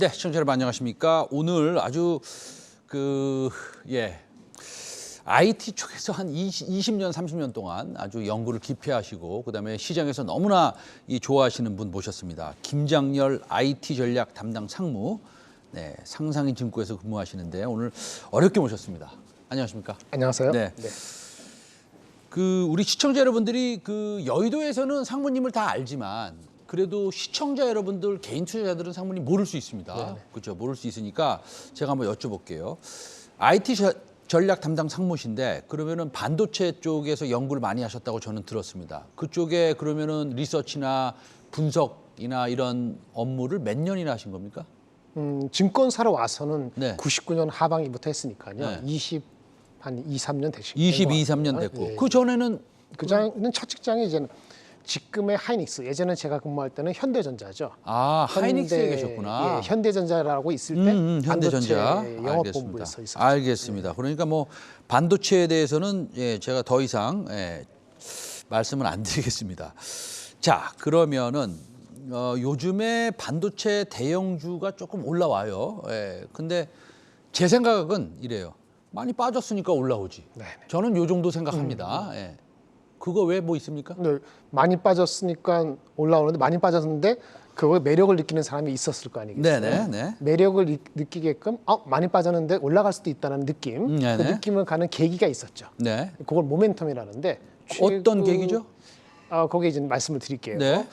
네, 시청자 여러분 안녕하십니까? 오늘 아주 IT 쪽에서 한 20년, 30년 동안 아주 연구를 깊이 하시고 그다음에 시장에서 너무나 좋아하시는 분 모셨습니다. 김장렬 IT 전략 담당 상무, 네, 상상인 증권에서 근무하시는데 오늘 어렵게 모셨습니다. 안녕하십니까? 안녕하세요. 네. 네. 우리 시청자 여러분들이 여의도에서는 상무님을 다 알지만 그래도 시청자 여러분들 개인 투자자들은 상무님 모를 수 있습니다. 그렇죠? 모를 수 있으니까 제가 한번 여쭤볼게요. IT 전략 담당 상무신데 그러면은 반도체 쪽에서 연구를 많이 하셨다고 저는 들었습니다. 그쪽에 그러면은 리서치나 분석이나 이런 업무를 몇 년이나 하신 겁니까? 증권사로 와서는 네. 99년 하반기부터 했으니까요. 네. 한 2, 3년 되시고 22, 3년 됐고 예. 그 전에는 그전에는 첫 직장이 이제는 지금의 하이닉스, 예전에 제가 근무할 때는 현대전자죠. 하이닉스에 계셨구나. 예, 현대전자라고 있을 때 현대전자 반도체 영업본부에서 있었죠. 알겠습니다. 그러니까 뭐 반도체에 대해서는 제가 더 이상 말씀을 안 드리겠습니다. 자, 그러면은 요즘에 반도체 대형주가 조금 올라와요. 근데 제 생각은 이래요. 많이 빠졌으니까 올라오지. 네네. 저는 요 정도 생각합니다. 그거 왜 뭐 있습니까? 네, 많이 빠졌으니까 올라오는데 많이 빠졌는데 그거에 매력을 느끼는 사람이 있었을 거 아니겠어요? 네네. 매력을 느끼게끔 많이 빠졌는데 올라갈 수도 있다는 느낌, 그 네네. 느낌을 가는 계기가 있었죠. 네. 그걸 모멘텀이라는데 어떤 계기죠? 거기에 이제 말씀을 드릴게요. 네.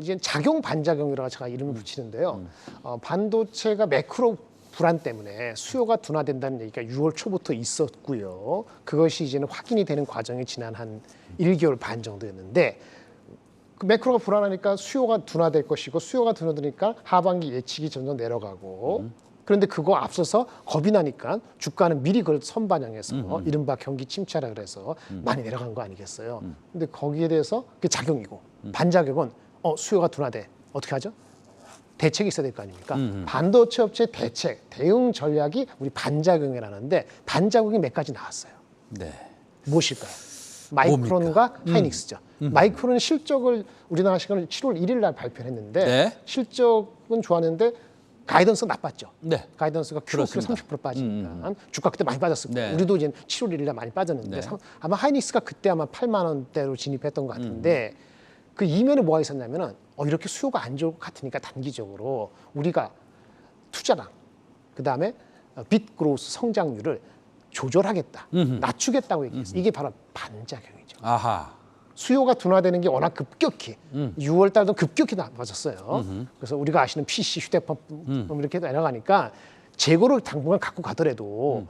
이제 작용 반작용이라고 제가 이름을 붙이는데요. 반도체가 매크로 불안 때문에 수요가 둔화된다는 얘기가 6월 초부터 있었고요. 그것이 이제는 확인이 되는 과정이 지난 한 1개월 반 정도였는데 그 매크로가 불안하니까 수요가 둔화될 것이고 수요가 둔화되니까 하반기 예측이 점점 내려가고 그런데 그거 앞서서 겁이 나니까 주가는 미리 그걸 선반영해서 이른바 경기 침체라 그래서 많이 내려간 거 아니겠어요. 근데 거기에 대해서 그게 작용이고 반작용은 수요가 둔화돼. 어떻게 하죠? 대책이 있어야 될 거 아닙니까? 반도체 업체 대책, 대응 전략이 우리 반작용이라는데 반작용이 몇 가지 나왔어요. 네. 무엇일까요? 마이크론과 하이닉스죠. 마이크론은 실적을 우리나라 시간으로 7월 1일 날 발표했는데 네. 실적은 좋았는데 가이던스가 나빴죠. 네. 가이던스가 QOQ 30% 빠지니까 주가 그때 많이 빠졌을 거예요. 네. 우리도 이제 7월 1일 날 많이 빠졌는데 네. 아마 하이닉스가 그때 아마 8만 원대로 진입했던 것 같은데 그 이면에 뭐가 있었냐면은 이렇게 수요가 안 좋을 것 같으니까 단기적으로 우리가 투자랑 그다음에 빗 그로스 성장률을 조절하겠다, 낮추겠다고 얘기했어요. 이게 바로 반작용이죠. 아하. 수요가 둔화되는 게 워낙 급격히 6월 달도 급격히 나빠졌어요. 그래서 우리가 아시는 PC, 휴대폰 이렇게 내려가니까 재고를 당분간 갖고 가더라도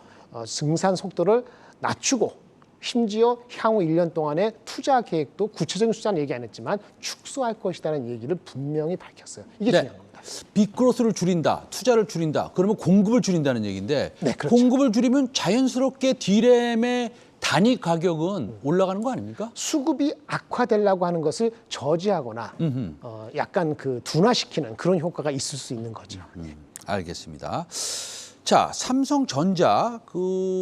증산 속도를 낮추고 심지어 향후 1년 동안의 투자 계획도 구체적인 숫자는 얘기 안 했지만 축소할 것이라는 얘기를 분명히 밝혔어요. 이게 중요한 겁니다. 빅그로스를 줄인다, 투자를 줄인다. 그러면 공급을 줄인다는 얘기인데 네, 그렇죠. 공급을 줄이면 자연스럽게 D램의 단위 가격은 올라가는 거 아닙니까? 수급이 악화되려고 하는 것을 저지하거나 약간 둔화시키는 그런 효과가 있을 수 있는 거죠. 알겠습니다. 자, 삼성전자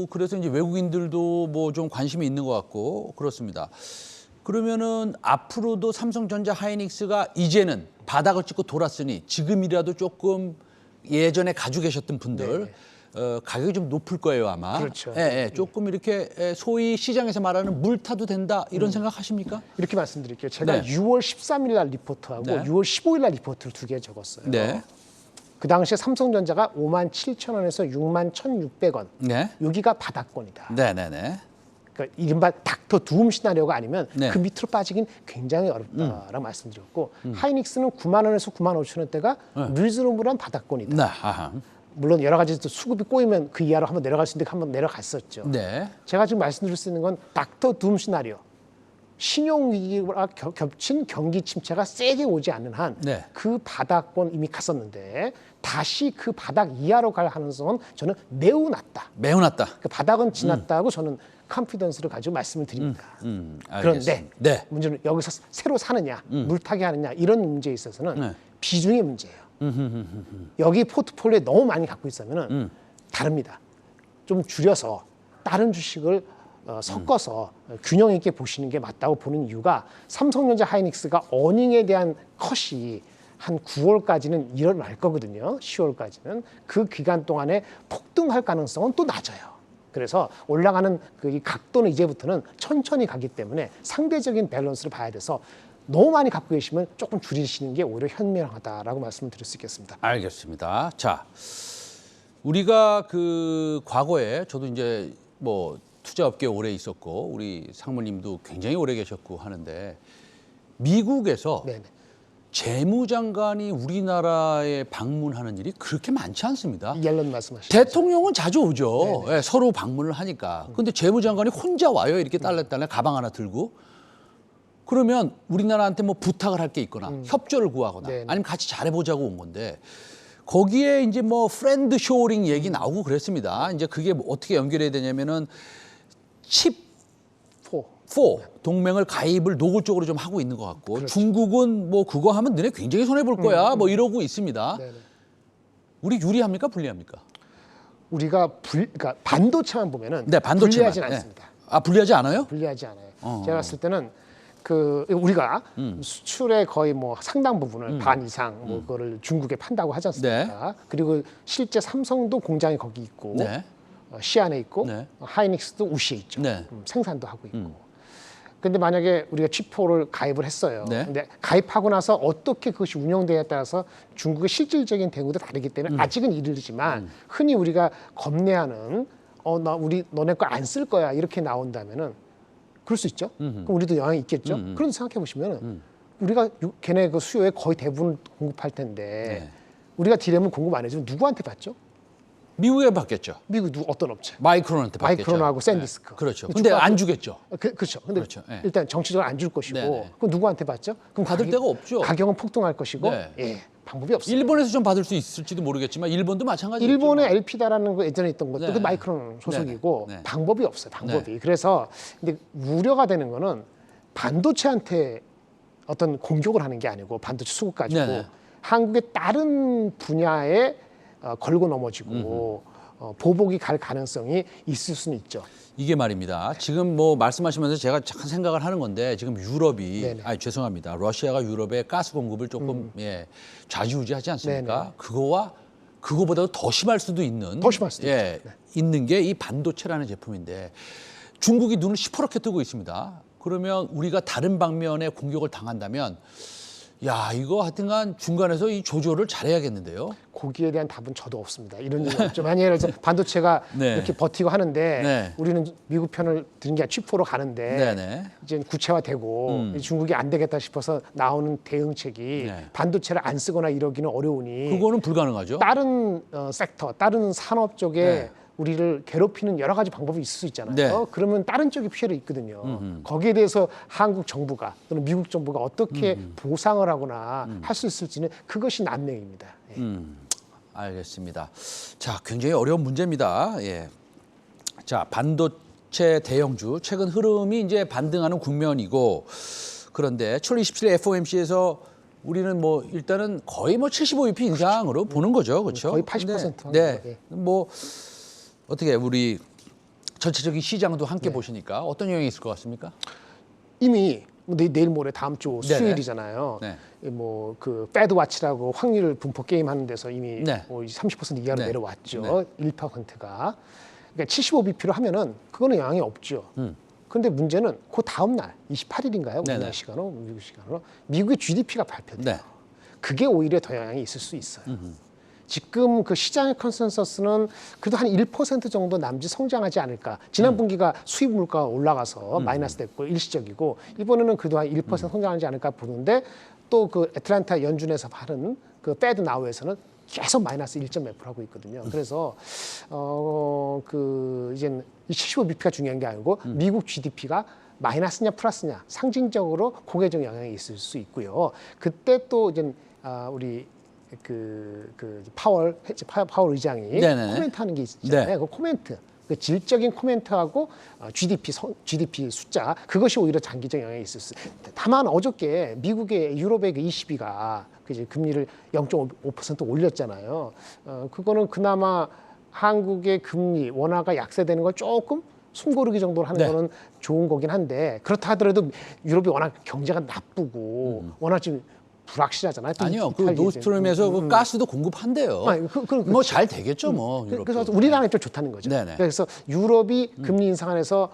그래서 이제 외국인들도 뭐 좀 관심이 있는 것 같고 그렇습니다. 그러면은 앞으로도 삼성전자 하이닉스가 이제는 바닥을 찍고 돌았으니 지금이라도 조금 예전에 가지고 계셨던 분들 가격이 좀 높을 거예요 아마. 그렇죠. 조금 이렇게 소위 시장에서 말하는 물 타도 된다 이런 생각하십니까? 이렇게 말씀드릴게요. 제가 네. 6월 13일 날 리포트하고 네. 6월 15일 날 리포트를 두 개 적었어요. 네. 그 당시에 삼성전자가 57,000원에서 61,600원. 네. 여기가 바닥권이다. 네네네. 그러니까 이른바 닥터 둠 시나리오가 아니면 네. 그 밑으로 빠지긴 굉장히 어렵다라고 말씀드렸고 하이닉스는 9만 원에서 9만 5천 원대가 리즈너블한 바닥권이다. 네. 아하. 물론 여러 가지 또 수급이 꼬이면 그 이하로 한번 내려갈 수 있는데 한번 내려갔었죠. 네. 제가 지금 말씀드릴 수 있는 건 닥터 둠 시나리오. 신용 위기와 겹친 경기 침체가 세게 오지 않는 한 그 바닥권 이미 갔었는데 다시 그 바닥 이하로 갈 가능성은 저는 매우 낮다. 매우 낮다. 그 바닥은 지났다고 저는 컨피던스를 가지고 말씀을 드립니다. 그런데 네. 문제는 여기서 새로 사느냐, 물타기 하느냐 이런 문제에 있어서는 비중의 문제예요. 여기 포트폴리오에 너무 많이 갖고 있으면 다릅니다. 좀 줄여서 다른 주식을 섞어서 균형 있게 보시는 게 맞다고 보는 이유가 삼성전자 하이닉스가 어닝에 대한 컷이 한 9월까지는 일어날 거거든요. 10월까지는 그 기간 동안에 폭등할 가능성은 또 낮아요. 그래서 올라가는 그 각도는 이제부터는 천천히 가기 때문에 상대적인 밸런스를 봐야 돼서 너무 많이 갖고 계시면 조금 줄이시는 게 오히려 현명하다라고 말씀을 드릴 수 있겠습니다. 알겠습니다. 자, 우리가 그 과거에 저도 이제 뭐 투자업계에 오래 있었고 우리 상무님도 굉장히 오래 계셨고 하는데 미국에서 네네. 재무장관이 우리나라에 방문하는 일이 그렇게 많지 않습니다. 옐런 말씀하시죠. 대통령은 자주 오죠. 예, 서로 방문을 하니까. 근데 재무장관이 혼자 와요. 이렇게 딸래딸래 가방 하나 들고. 그러면 우리나라한테 뭐 부탁을 할 게 있거나 협조를 구하거나 네네. 아니면 같이 잘해보자고 온 건데 거기에 이제 뭐 프렌드 쇼링 얘기 나오고 그랬습니다. 이제 그게 뭐 어떻게 연결해야 되냐면은 칩 4 동맹을 가입을 노골적으로 좀 하고 있는 것 같고 그렇죠. 중국은 뭐 그거 하면 너네 굉장히 손해 볼 거야 뭐 이러고 있습니다. 네네. 우리 유리합니까 불리합니까? 우리가 그러니까 반도체만 보면은 네, 반도체만. 불리하진 네. 않습니다. 아 불리하지 않아요? 불리하지 않아요. 제가 봤을 때는 그 우리가 수출의 거의 뭐 상당 부분을 반 이상 뭐 그거를 중국에 판다고 하지 않습니까? 그리고 실제 삼성도 공장이 거기 있고 네. 시안에 있고 네. 하이닉스도 우시에 있죠. 네. 생산도 하고 있고. 근데 만약에 우리가 칩4를 가입을 했어요. 네. 근데 가입하고 나서 어떻게 그것이 운영되냐에 따라서 중국의 실질적인 대우도 다르기 때문에 아직은 이르지만 흔히 우리가 겁내하는 너네 거 안 쓸 거야 이렇게 나온다면은 그럴 수 있죠. 그럼 우리도 영향이 있겠죠. 그런데 생각해 보시면은 우리가 걔네 그 수요의 거의 대부분 공급할 텐데 네. 우리가 디램을 공급 안 해주면 누구한테 받죠? 미국에 받겠죠. 미국 어떤 업체? 마이크론한테 받겠죠. 마이크론하고 샌디스크. 네. 그렇죠. 근데 안 주겠죠. 그렇죠. 근데 그렇죠. 네. 일단 정치적으로 안 줄 것이고 네네. 그럼 누구한테 받죠? 그럼 받을 데가 없죠. 가격은 폭등할 것이고 네. 예, 방법이 없어요. 일본에서 좀 받을 수 있을지도 모르겠지만 일본도 마찬가지죠. 일본의 LP다라는 거 예전에 있던 것도 네. 그 마이크론 소속이고 네. 네. 방법이 없어요. 방법이. 그래서 근데 우려가 되는 거는 반도체한테 어떤 공격을 하는 게 아니고 반도체 수급 가지고 네. 한국의 다른 분야에 걸고 넘어지고 보복이 갈 가능성이 있을 수는 있죠. 이게 말입니다. 지금 뭐 말씀하시면서 제가 잠깐 생각을 하는 건데 지금 유럽이 네네. 아니 죄송합니다. 러시아가 유럽에 가스 공급을 조금 예, 좌지우지하지 않습니까? 네네. 그거보다도 더 심할 수도 있는 더 심할 수도 예, 있죠. 네. 있는 게 이 반도체라는 제품인데 중국이 눈을 시퍼렇게 뜨고 있습니다. 그러면 우리가 다른 방면에 공격을 당한다면 야 이거 하여튼간 중간에서 이 조절을 잘해야겠는데요. 거기에 대한 답은 저도 없습니다. 이런 일이 없죠. 만약에 반도체가 네. 이렇게 버티고 하는데 네. 우리는 미국 편을 드는 게 칩4로 가는데 네네. 이제 구체화되고 이 중국이 안 되겠다 싶어서 나오는 대응책이 네. 반도체를 안 쓰거나 이러기는 어려우니 그거는 불가능하죠. 다른 섹터, 다른 산업 쪽에 네. 우리를 괴롭히는 여러 가지 방법이 있을 수 있잖아요. 네. 그러면 다른 쪽이 피해를 입거든요. 거기에 대해서 한국 정부가 또는 미국 정부가 어떻게 보상을 하거나 할 수 있을지는 그것이 난명입니다. 예. 알겠습니다. 자, 굉장히 어려운 문제입니다. 예. 자, 반도체 대형주 최근 흐름이 이제 반등하는 국면이고 그런데 7월 27일 FOMC에서 우리는 뭐 일단은 거의 뭐 75bp 인상으로 보는 거죠, 그렇죠? 거의 80% 근데, 네, 예. 뭐 어떻게 우리 전체적인 시장도 함께 보시니까 어떤 영향이 있을 것 같습니까? 이미 내일 모레 다음 주 네네. 수요일이잖아요. 네. 뭐그 패드 와치라고 확률 분포 게임 하는 데서 이미 네. 뭐 30% 이하로 네. 내려왔죠. 1%가. 그러니까 75bp로 하면은 그거는 영향이 없죠. 그런데 문제는 그 다음 날 28일인가요? 우리나라 네네. 시간으로 미국 시간으로 미국의 GDP가 발표돼요. 네. 그게 오히려 더 영향이 있을 수 있어요. 지금 그 시장의 컨센서스는 그래도 한 1% 정도 남짓 성장하지 않을까. 지난 분기가 수입 물가가 올라가서 마이너스 됐고 일시적이고 이번에는 그래도 한 1% 성장하지 않을까 보는데 또 그 애틀란타 연준에서 하는 그 패드 나우에서는 계속 마이너스 1.몇% 하고 있거든요. 그래서 그 이제 75bp가 중요한 게 아니고 미국 GDP가 마이너스냐 플러스냐 상징적으로 고개적 영향이 있을 수 있고요. 그때 또 이제 우리 그 파월 의장이 네네네. 코멘트하는 게 있잖아요. 네. 그 코멘트, 그 질적인 코멘트하고 GDP 숫자 그것이 오히려 장기적 영향이 있을 수. 다만 어저께 미국의 유럽의 그 ECB가 이제 금리를 0.5% 올렸잖아요. 그거는 그나마 한국의 금리 원화가 약세되는 걸 조금 숨고르기 정도로 하는 네. 거는 좋은 거긴 한데 그렇다 하더라도 유럽이 워낙 경제가 나쁘고 워낙 지금 불확실하잖아요. 또 아니요, 그 이탈리아에 노스트림에서 그 가스도 공급한대요. 뭐 잘 되겠죠, 뭐. 그래서 우리나라는 좀 좋다는 거죠. 네네. 그래서 유럽이 금리 인상안에서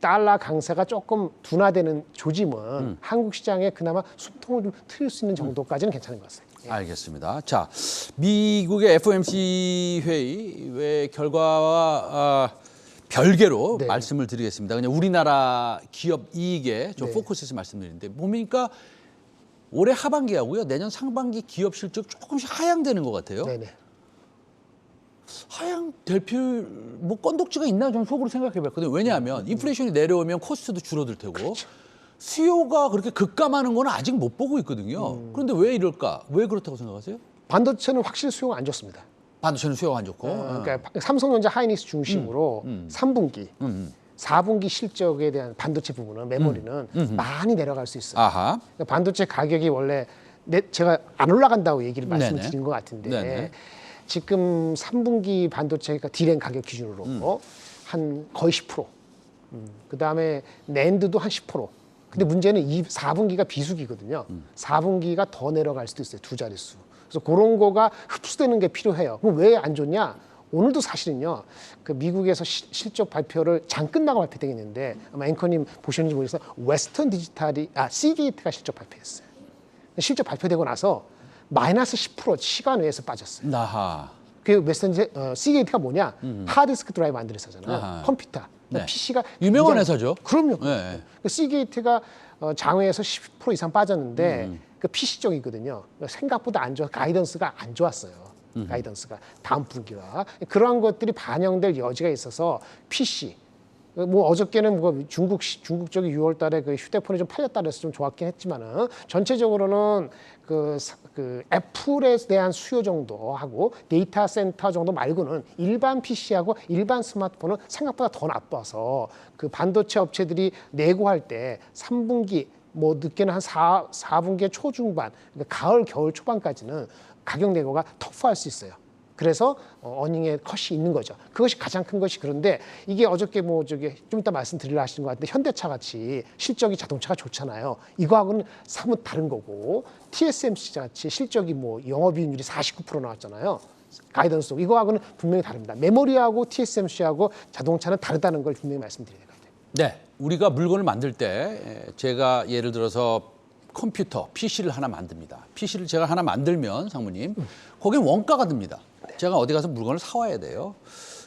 달러 강세가 조금 둔화되는 조짐은 한국 시장에 그나마 숨통을 좀 트일 수 있는 정도까지는 괜찮은 것 같습니다. 알겠습니다. 자, 미국의 FOMC 회의 결과와 별개로 네. 말씀을 드리겠습니다. 그냥 우리나라 기업 이익에 좀 네. 포커스해서 말씀드리는데 보니까 올해 하반기하고요, 내년 상반기 기업 실적 조금씩 하향되는 것 같아요. 네네. 하향될 뭐 건덕지가 있나 좀 속으로 생각해봤거든요. 왜냐하면 인플레이션이 내려오면 코스트도 줄어들 테고 그렇죠. 수요가 그렇게 급감하는 건 아직 못 보고 있거든요. 그런데 왜 이럴까? 왜 그렇다고 생각하세요? 반도체는 확실히 수요가 안 좋습니다. 반도체는 수요가 안 좋고. 그러니까 삼성전자 하이닉스 중심으로 3분기, 4분기 실적에 대한 반도체 부분은 메모리는 많이 내려갈 수 있어요. 아하. 그러니까 반도체 가격이 원래 제가 안 올라간다고 얘기를 네네. 말씀드린 것 같은데 네네. 지금 3분기 반도체가 디램 가격 기준으로 한 거의 10%. 그다음에 낸드도 한 10%. 근데 문제는 4분기가 비수기거든요. 4분기가 더 내려갈 수도 있어요. 두 자릿수. 그래서 그런 거가 흡수되는 게 필요해요. 그럼 왜 안 좋냐? 오늘도 사실은요. 그 미국에서 실적 발표를 장 끝나고 발표되겠는데 아마 앵커님 보셨는지 모르겠어요. 웨스턴 디지털이 시게이트가 실적 발표했어요. 실적 발표되고 나서 마이너스 10% 시간 외에서 빠졌어요. 아하. 그 웨스턴 시게이트가 뭐냐? 하드디스크 드라이브 만드는 회사잖아요. 아하. 컴퓨터. 네. PC가 유명한 회사죠. 그럼요. 네. 그 시게이트가 장외에서 10% 이상 빠졌는데 그 PC 쪽이거든요. 생각보다 안 좋아. 가이던스가 안 좋았어요. 가이던스가 다음 분기와 그러한 것들이 반영될 여지가 있어서 PC 뭐 어저께는 뭐 중국 쪽이 6월달에 그 휴대폰이 좀 팔렸다 그래서 좀 좋았긴 했지만은 전체적으로는 그 애플에 대한 수요 정도 하고 데이터 센터 정도 말고는 일반 PC하고 일반 스마트폰은 생각보다 더 나빠서 그 반도체 업체들이 내고할 때 3분기 뭐 늦게는 한 4분기 초중반 그러니까 가을 겨울 초반까지는 가격 내고가 터프할 수 있어요. 그래서 어닝의 컷이 있는 거죠. 그것이 가장 큰 것이 그런데 이게 어저께 뭐 저기 좀 이따 말씀드리려 하시는 것 같은데 현대차 같이 실적이 자동차가 좋잖아요. 이거하고는 사뭇 다른 거고 TSMC 같이 실적이 뭐 영업이익률이 49% 나왔잖아요. 가이던스 이거하고는 분명히 다릅니다. 메모리하고 TSMC하고 자동차는 다르다는 걸 분명히 말씀드려야 될 것 같아요. 네, 우리가 물건을 만들 때 제가 예를 들어서 컴퓨터, PC를 하나 만듭니다. PC를 제가 하나 만들면 상무님, 거기는 원가가 듭니다. 제가 어디 가서 물건을 사와야 돼요.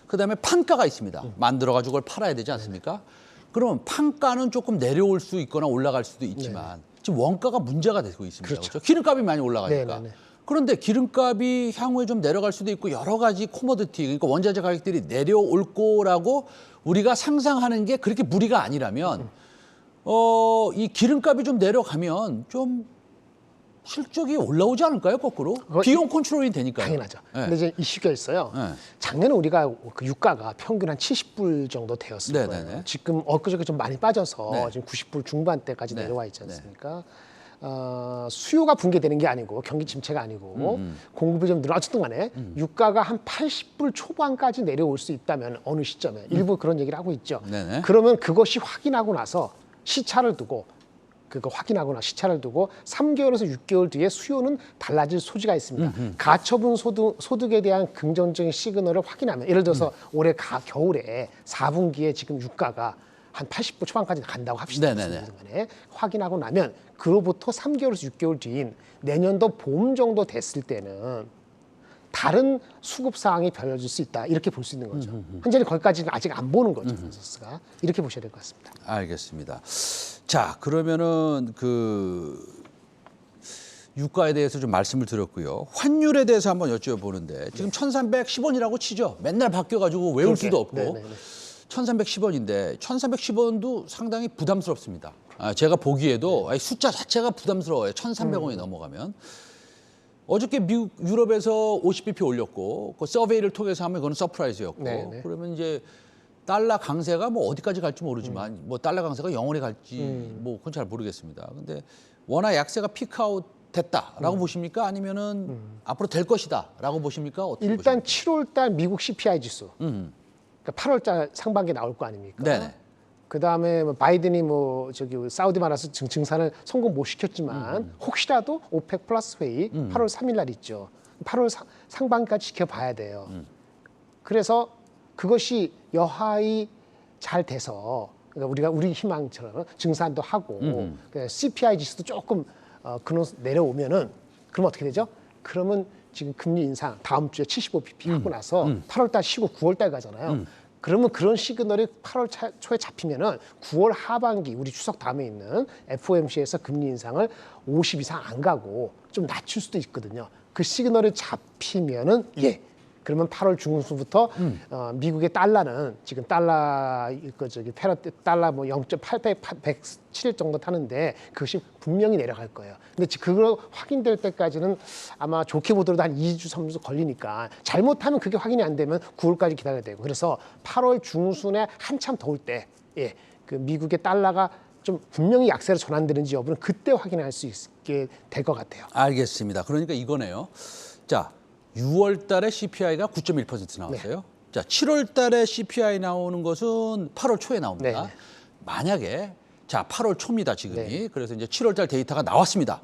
그다음에 판가가 있습니다. 만들어가지고 그걸 팔아야 되지 않습니까? 그러면 판가는 조금 내려올 수 있거나 올라갈 수도 있지만 지금 원가가 문제가 되고 있습니다. 그렇죠? 기름값이 많이 올라가니까. 네네네. 그런데 기름값이 향후에 좀 내려갈 수도 있고 여러 가지 코모디티, 그러니까 원자재 가격들이 내려올 거라고 우리가 상상하는 게 그렇게 무리가 아니라면 이 기름값이 좀 내려가면 좀 실적이 올라오지 않을까요, 거꾸로? 비용 컨트롤이 되니까요. 당연하죠. 네. 근데 이제 이슈가 있어요. 네. 작년에 우리가 그 유가가 평균 한 70불 정도 되었을 네, 거예요. 네, 네. 지금 엊그저께 좀 많이 빠져서 네. 지금 90불 중반대까지 네. 내려와 있지 않습니까? 수요가 붕괴되는 게 아니고 경기 침체가 아니고 공급이 좀 늘어 어쨌든 간에 유가가 한 80불 초반까지 내려올 수 있다면 어느 시점에 일부 그런 얘기를 하고 있죠. 네네. 그러면 그것이 확인하고 나서 시차를 두고 그거 확인하거나 시차를 두고 3개월에서 6개월 뒤에 수요는 달라질 소지가 있습니다. 가처분 소득에 대한 긍정적인 시그널을 확인하면 예를 들어서 올해 겨울에 4분기에 지금 유가가 한 80불 초반까지 간다고 합시다. 네네네. 순간에 확인하고 나면 그로부터 3개월에서 6개월 뒤인 내년도 봄 정도 됐을 때는 다른 수급 사항이 벌어질 수 있다 이렇게 볼 수 있는 거죠. 현재는 거기까지는 아직 안 보는 거죠. 컨센서스가 이렇게 보셔야 될 것 같습니다. 알겠습니다. 자, 그러면은 그 유가에 대해서 좀 말씀을 드렸고요. 환율에 대해서 한번 여쭤보는데 지금 1,310원이라고 치죠. 맨날 바뀌어가지고 외울 수도 없고. 네네네. 1,310원인데 1,310원도 상당히 부담스럽습니다. 제가 보기에도 숫자 자체가 부담스러워요. 1,300원이 넘어가면. 어저께 미국, 유럽에서 50bp 올렸고 그 서베이를 통해서 하면 그건 서프라이즈였고 네네. 그러면 이제 달러 강세가 뭐 어디까지 갈지 모르지만 뭐 달러 강세가 영원히 갈지 뭐 그건 잘 모르겠습니다. 근데 워낙 약세가 피크아웃 됐다라고 보십니까? 아니면은 앞으로 될 것이다라고 보십니까? 어떻게 일단 보십니까? 7월달 미국 CPI 지수, 그러니까 8월달 상반기에 나올 거 아닙니까? 네네. 그다음에 뭐 바이든이 뭐 저기 사우디 말아서 증산을 성공 못 시켰지만 혹시라도 오펙 플러스 회의 8월 3일 날 있죠. 8월 상반까지 지켜봐야 돼요. 그래서 그것이 여하이 잘 돼서 그러니까 우리 희망처럼 증산도 하고 CPI 지수도 조금 근원 내려오면은 그럼 어떻게 되죠? 그러면 지금 금리 인상 다음 주에 75bp 하고 나서 8월 달 쉬고 9월 달 가잖아요. 그러면 그런 시그널이 8월 초에 잡히면은 9월 하반기 우리 추석 다음에 있는 FOMC에서 금리 인상을 50 이상 안 가고 좀 낮출 수도 있거든요. 그 시그널이 잡히면은 그러면 8월 중순부터 미국의 달러는 지금 달러 달러 뭐 0.807일 정도 타는데 그것이 분명히 내려갈 거예요. 근데 그거 확인될 때까지는 아마 좋게 보더라도 한 2주, 3주 걸리니까 잘못하면 그게 확인이 안 되면 9월까지 기다려야 되고 그래서 8월 중순에 한참 더울 때 그 미국의 달러가 좀 분명히 약세로 전환되는지 여부는 그때 확인할 수 있게 될 것 같아요. 알겠습니다. 그러니까 이거네요. 자, 6월 달에 CPI가 9.1% 나왔어요. 네. 자, 7월 달에 CPI 나오는 것은 8월 초에 나옵니다. 네. 만약에 자, 8월 초입니다, 지금이. 네. 그래서 이제 7월 달 데이터가 나왔습니다.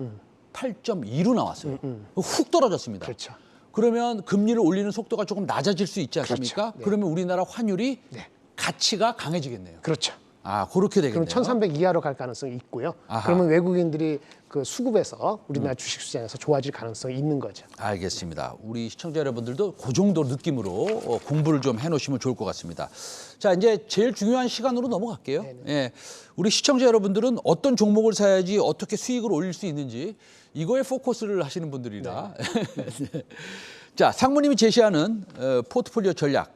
8.2로 나왔어요. 훅 떨어졌습니다. 그렇죠. 그러면 금리를 올리는 속도가 조금 낮아질 수 있지 않습니까? 그렇죠. 네. 그러면 우리나라 환율이 네. 가치가 강해지겠네요. 그렇죠. 아, 그렇게 되겠네요. 그럼 1,300 이하로 갈 가능성이 있고요. 아하. 그러면 외국인들이 그 수급에서 우리나라 주식시장에서 좋아질 가능성이 있는 거죠. 알겠습니다. 우리 시청자 여러분들도 그 정도 느낌으로 공부를 좀 해놓으시면 좋을 것 같습니다. 자, 이제 제일 중요한 시간으로 넘어갈게요. 예, 우리 시청자 여러분들은 어떤 종목을 사야지 어떻게 수익을 올릴 수 있는지 이거에 포커스를 하시는 분들이라. 네. 자, 상무님이 제시하는 포트폴리오 전략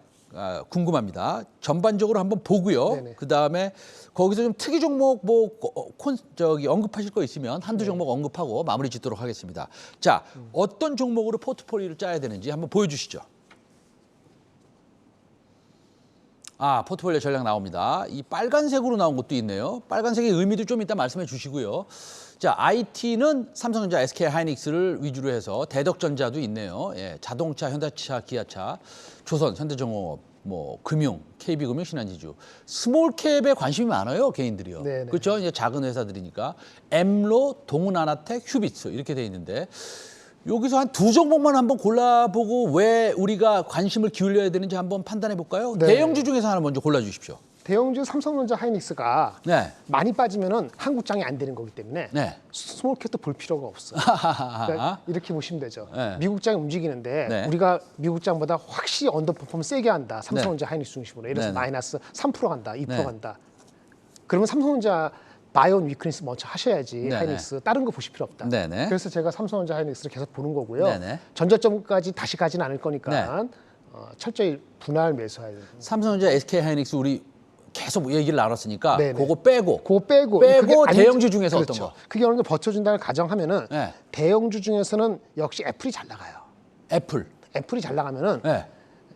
궁금합니다. 전반적으로 한번 보고요. 네네. 그 다음에 거기서 좀 특이 종목 언급하실 거 있으면 한두 종목 언급하고 마무리 짓도록 하겠습니다. 자, 어떤 종목으로 포트폴리오를 짜야 되는지 한번 보여주시죠. 아, 포트폴리오 전략 나옵니다. 이 빨간색으로 나온 것도 있네요. 빨간색의 의미도 좀 이따 말씀해 주시고요. 자, IT는 삼성전자, SK하이닉스를 위주로 해서 대덕전자도 있네요. 예, 자동차, 현대차, 기아차, 조선, 현대중공업, 뭐 금융, KB금융, 신한지주. 스몰캡에 관심이 많아요, 개인들이요. 네네. 그렇죠? 이제 작은 회사들이니까 엠로, 동은아나텍, 휴비츠 이렇게 돼 있는데 여기서 한 두 종목만 한번 골라보고 왜 우리가 관심을 기울여야 되는지 한번 판단해 볼까요? 네. 대형주 중에서 하나 먼저 골라주십시오. 대형주 삼성전자 하이닉스가 네. 많이 빠지면은 한국장이 안 되는 거기 때문에 네. 스몰캡도 볼 필요가 없어요. 그러니까 이렇게 보시면 되죠. 네. 미국장이 움직이는데 네. 우리가 미국장보다 확실히 언더퍼폼 세게 한다. 삼성전자 하이닉스 중심으로. 예를 들어서 네. 마이너스 3% 간다, 2% 네. 간다. 그러면 삼성전자 바이온 위크니스 먼저 하셔야지 네네. 하이닉스 다른 거 보실 필요 없다. 네네. 그래서 제가 삼성전자 하이닉스를 계속 보는 거고요. 네네. 전저점까지 다시 가지는 않을 거니까 네. 철저히 분할 매수해야 돼요. 삼성전자, SK하이닉스 우리 계속 얘기를 나눴으니까 네네. 그거 빼고 그거 빼고 그게 대형주 안- 중에서 그렇죠. 어떤 거? 그게 어느 정도 버텨준다는 가정하면은 네. 대형주 중에서는 역시 애플이 잘 나가요. 애플. 애플이 잘 나가면은 네.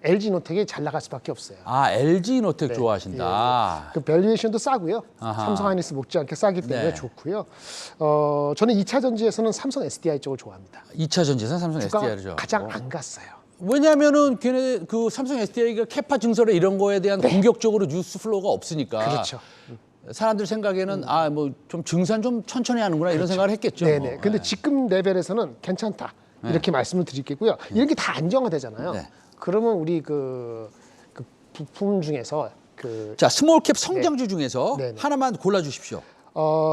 LG 노텍이 잘 나갈 수밖에 없어요. 아, LG노텍 네. 좋아하신다. 그 밸류에이션도 싸고요. 아하. 삼성 하이닉스 못지않게 싸기 때문에 네. 좋고요. 저는 2차 전지에서는 삼성 SDI 쪽을 좋아합니다. 2차 전지에서는 삼성 주가가 SDI죠. 가장 안 갔어요. 왜냐하면은 걔네 그 삼성 SDI가 캐파 증설에 이런 거에 대한 공격적으로 뉴스 플로우가 없으니까. 네. 그렇죠. 사람들 생각에는 아, 뭐 좀 증산 좀 천천히 하는구나 이런 생각을 했겠죠. 네네. 근데 지금 레벨에서는 괜찮다. 이렇게 말씀을 드리겠고요. 이런 게 다 안정화되잖아요. 네. 그러면 우리 그 부품 중에서 그 자, 스몰캡 성장주 중에서 네네. 하나만 골라 주십시오.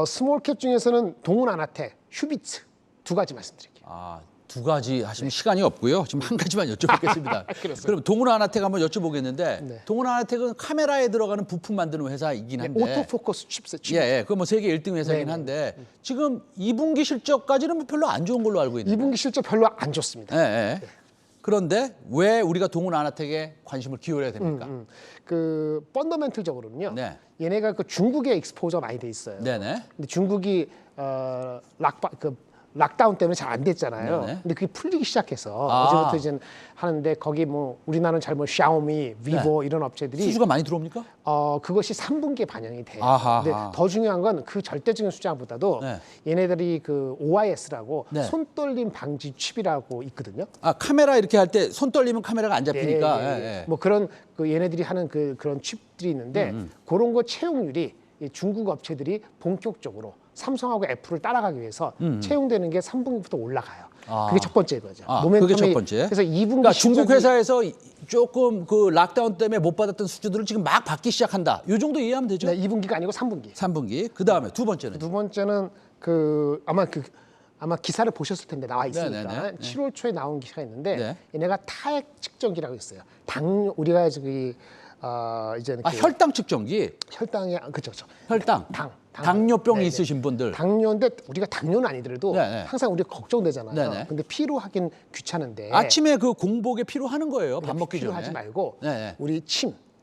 스몰캡 중에서는 동은아나텍, 휴비츠 두 가지 말씀드릴게요. 아, 두 가지 하시면 시간이 없고요. 지금 한 가지만 여쭤보겠습니다. 그럼 동은아나텍 한번 여쭤보겠는데 네. 동은아나텍은 카메라에 들어가는 부품 만드는 회사이긴 한데 오토포커스 칩셋. 예, 예. 그건 뭐 세계 1등 회사긴 네네. 한데 지금 2분기 실적까지는 뭐 별로 안 좋은 걸로 알고 있는데. 2분기 실적 별로 안 좋습니다. 예, 예. 그런데 왜 우리가 동은아나텍에 관심을 기울여야 됩니까? 그 펀더멘틀적으로는요. 네. 얘네가 그 중국에 익스포저가 많이 돼 있어요. 네네. 근데 중국이 락다운 때문에 잘 안 됐잖아요. 네네. 근데 그게 풀리기 시작해서 아. 어제부터 이제 하는데 거기 뭐 우리나라는 잘 뭐 샤오미, 비보 이런 업체들이 수주가 많이 들어옵니까? 그것이 3분기에 반영이 돼요. 아하하. 근데 더 중요한 건 그 절대적인 숫자보다도 네. 얘네들이 그 OIS라고 네. 손떨림 방지 칩이라고 있거든요. 아, 카메라 이렇게 할 때 손 떨리면 카메라가 안 잡히니까. 예. 뭐 그런 그 얘네들이 하는 그런 칩들이 있는데 그런 거 채용률이 이 중국 업체들이 본격적으로 삼성하고 애플을 따라가기 위해서 채용되는 게 3분기부터 올라가요. 아. 그게 첫 번째 거죠. 아, 모멘텀이 그게 첫 번째. 그래서 2분기 그러니까 중국 실적이 회사에서 조금 그 락다운 때문에 못 받았던 수주들을 지금 막 받기 시작한다. 이 정도 이해하면 되죠? 네, 2분기가 아니고 3분기. 3분기. 그다음에 두 번째는 두 번째는 아마 기사를 보셨을 텐데 나와 있으니까 네네네. 7월 초에 나온 기사가 있는데 네. 얘네가 타액 측정기라고 있어요. 우리가 저기 이제 아, 혈당 측정기. 혈당이 그렇죠. 혈당. 당뇨병이 있으신 분들. 당뇨인데 우리가 당뇨는 아니더라도 네네. 항상 우리가 걱정되잖아요. 네네. 근데 피로 하긴 귀찮은데 아침에 그 공복에 피로 하는 거예요. 밥 먹기 피로 전에. 하지 말고 네네. 우리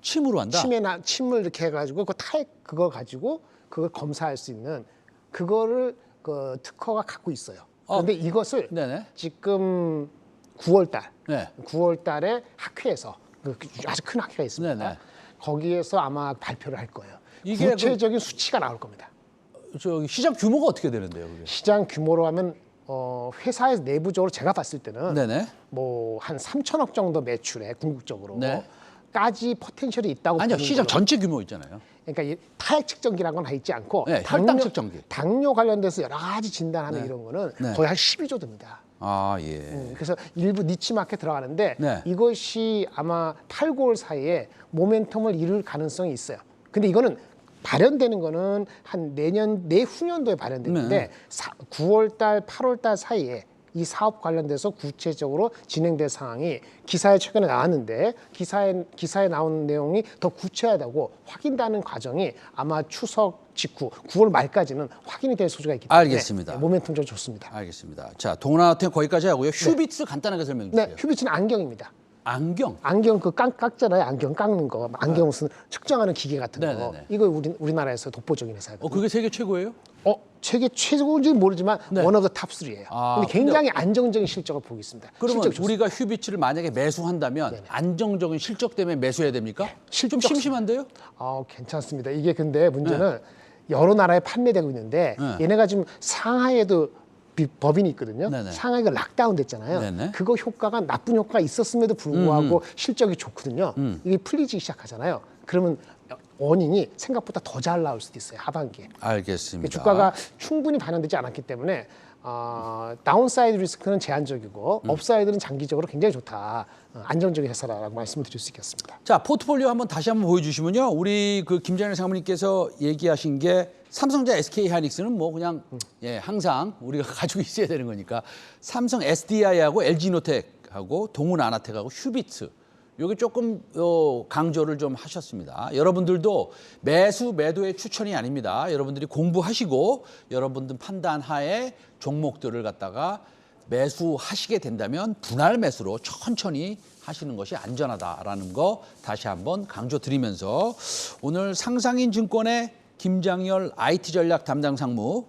침으로 한다. 침을 이렇게 해가지고 그 타액 그거 가지고 그걸 검사할 수 있는 그거를 그 특허가 갖고 있어요. 그런데 이것을 네네. 지금 9월달, 네. 9월달에 학회에서 아주 큰 학회가 있습니다. 네네. 거기에서 아마 발표를 할 거예요. 이게 구체적인 수치가 나올 겁니다. 저기 시장 규모가 어떻게 되는데요, 그게? 시장 규모로 하면 회사의 내부적으로 제가 봤을 때는 네네. 뭐 한 3천억 정도 매출에 궁극적으로 네. 까지 포텐셜이 있다고 아니요, 보는 시장 걸로. 전체 규모 있잖아요. 그러니까 이 타액 측정기라는 건 다 있지 않고 네, 혈당 측정기. 당뇨 관련돼서 여러 가지 진단하는 이런 거는 네. 거의 한 12조 듭니다. 아, 예. 그래서 일부 니치 마켓 들어가는데 네. 이것이 아마 8, 9월 사이에 모멘텀을 이룰 가능성이 있어요. 근데 이거는 발현되는 거는 한 내후년도에 발현되는데 9월 달, 8월 달 사이에 이 사업 관련돼서 구체적으로 진행될 상황이 기사에 최근에 나왔는데 기사에 나온 내용이 더 구체화되고 확인되는 과정이 아마 추석 직후 9월 말까지는 확인이 될 소지가 있기 때문에 알겠습니다. 모멘텀 좀 좋습니다. 알겠습니다. 자, 동원아한테 거기까지 하고요. 휴비츠 간단하게 설명 주세요. 네, 휴비츠는 안경입니다. 안경. 안경 그 깎잖아요. 안경 깎는 거. 안경 무슨 측정하는 기계 같은 거. 네네네. 이거 우리나라에서 독보적인 회사거든요. 그게 세계 최고예요? 세계 최고인지는 모르지만 네. 원 오브 더 탑 3예요. 아, 근데 굉장히 안정적인 실적을 보고 있습니다. 그러면 실적 좋습니다. 우리가 휴비츠를 만약에 매수한다면 안정적인 실적 때문에 매수해야 됩니까? 좀 실적 심심한데요? 괜찮습니다. 이게 근데 문제는 여러 나라에 판매되고 있는데 네. 얘네가 지금 상하이에도 법인이 있거든요. 네네. 상하이가 락다운 됐잖아요. 네네. 그거 효과가 나쁜 효과가 있었음에도 불구하고 실적이 좋거든요. 이게 풀리기 시작하잖아요. 그러면 원인이 생각보다 더 잘 나올 수도 있어요. 하반기에. 알겠습니다. 주가가 충분히 반영되지 않았기 때문에 다운사이드 리스크는 제한적이고 업사이드는 장기적으로 굉장히 좋다. 안정적인 회사라고 말씀을 드릴 수 있겠습니다. 자, 포트폴리오 한번 다시 한번 보여주시면요. 우리 그 김장일 사모님께서 얘기하신 게 삼성자 SK 하이닉스는 뭐 그냥 항상 우리가 가지고 있어야 되는 거니까 삼성 SDI하고 LG노텍하고 동훈 아나텍하고 휴비츠 요게 조금 강조를 좀 하셨습니다. 여러분들도 매도의 추천이 아닙니다. 여러분들이 공부하시고 여러분들 판단하에 종목들을 갖다가 매수하시게 된다면 분할 매수로 천천히 하시는 것이 안전하다라는 거 다시 한번 강조드리면서 오늘 상상인 증권의 김장열 IT 전략 담당 상무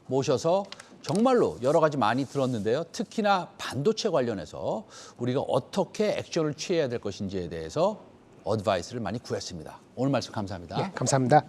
모셔서 정말로 여러 가지 많이 들었는데요. 특히나 반도체 관련해서 우리가 어떻게 액션을 취해야 될 것인지에 대해서 어드바이스를 많이 구했습니다. 오늘 말씀 감사합니다. 감사합니다.